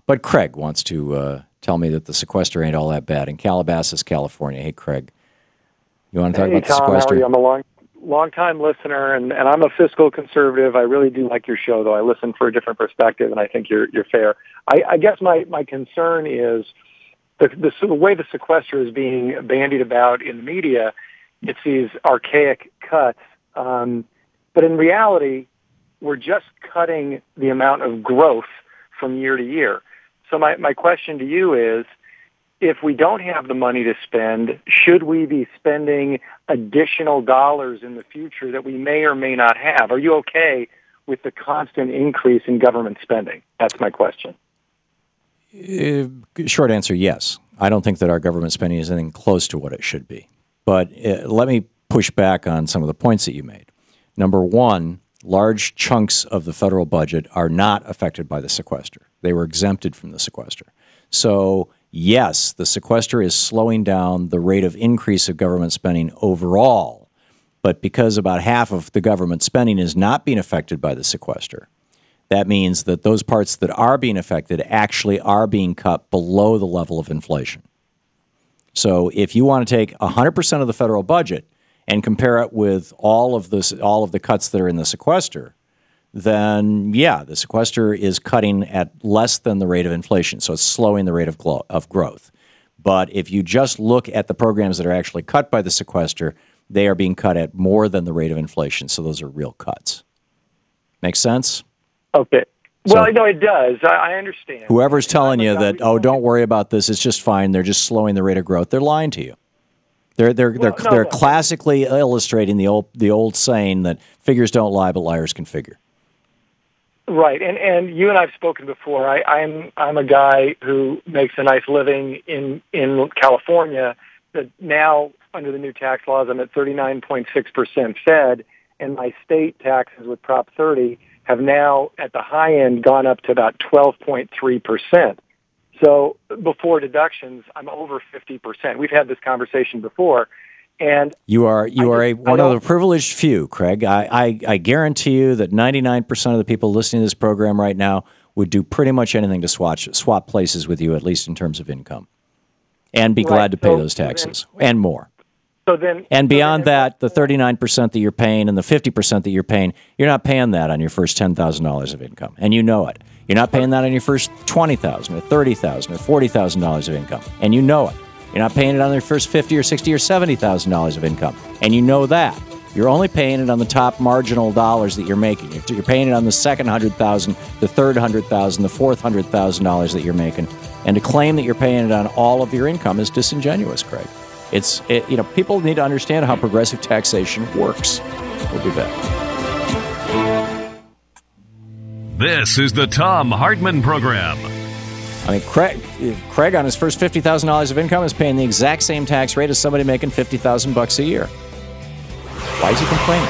But Craig wants to tell me that the sequester ain't all that bad in Calabasas, California. Hey, Craig, you want to talk about the Tom, sequester? how are you? I'm a long-time listener, and I'm a fiscal conservative. I really do like your show, though. I listen for a different perspective, and I think you're fair. I guess my concern is the way the sequester is being bandied about in the media. It's these archaic cuts, but in reality, we're just cutting the amount of growth from year to year. So my question to you is, if we don't have the money to spend, should we be spending additional dollars in the future that we may or may not have? Are you okay with the constant increase in government spending? That's my question. Short answer, yes. I don't think that our government spending is anything close to what it should be. But let me push back on some of the points that you made. Number one, large chunks of the federal budget are not affected by the sequester. They were exempted from the sequester. So, yes, the sequester is slowing down the rate of increase of government spending overall, but because about half of the government spending is not being affected by the sequester, that means that those parts that are being affected actually are being cut below the level of inflation. So if you want to take 100% of the federal budget and compare it with all of the cuts that are in the sequester, then, yeah, the sequester is cutting at less than the rate of inflation, so it's slowing the rate of growth. But if you just look at the programs that are actually cut by the sequester, they are being cut at more than the rate of inflation, so those are real cuts. Make sense? Okay. Well, no, it does. I understand. Whoever's telling you that, oh, don't worry about this, it's just fine, they're just slowing the rate of growth, they're lying to you. They're classically illustrating the old saying that figures don't lie, but liars can figure. Right, and you and I've spoken before. I'm a guy who makes a nice living in California. That now, under the new tax laws, I'm at 39.6% Fed, and my state taxes with Prop 30 have now, at the high end, gone up to about 12.3%. So before deductions, I'm over 50%. We've had this conversation before. And you are one of the privileged few, Craig. I guarantee you that 99% of the people listening to this program right now would do pretty much anything to swap places with you, at least in terms of income, and be glad to pay those taxes and more. And beyond that, the 39% that you're paying and the 50% that you're paying, you're not paying that on your first $10,000 of income, and you know it. You're not paying that on your first $20,000 or $30,000 or $40,000 of income, and you know it. You're not paying it on your first $50,000 or $60,000 or $70,000 of income, and you know that. You're only paying it on the top marginal dollars that you're making. You're paying it on the second $100,000, the third $100,000, the fourth $100,000 that you're making, and to claim that you're paying it on all of your income is disingenuous, Craig. People need to understand how progressive taxation works. We'll be back. This is the Thom Hartmann Program. I mean, Craig on his first $50,000 of income is paying the exact same tax rate as somebody making $50,000 a year. Why is he complaining?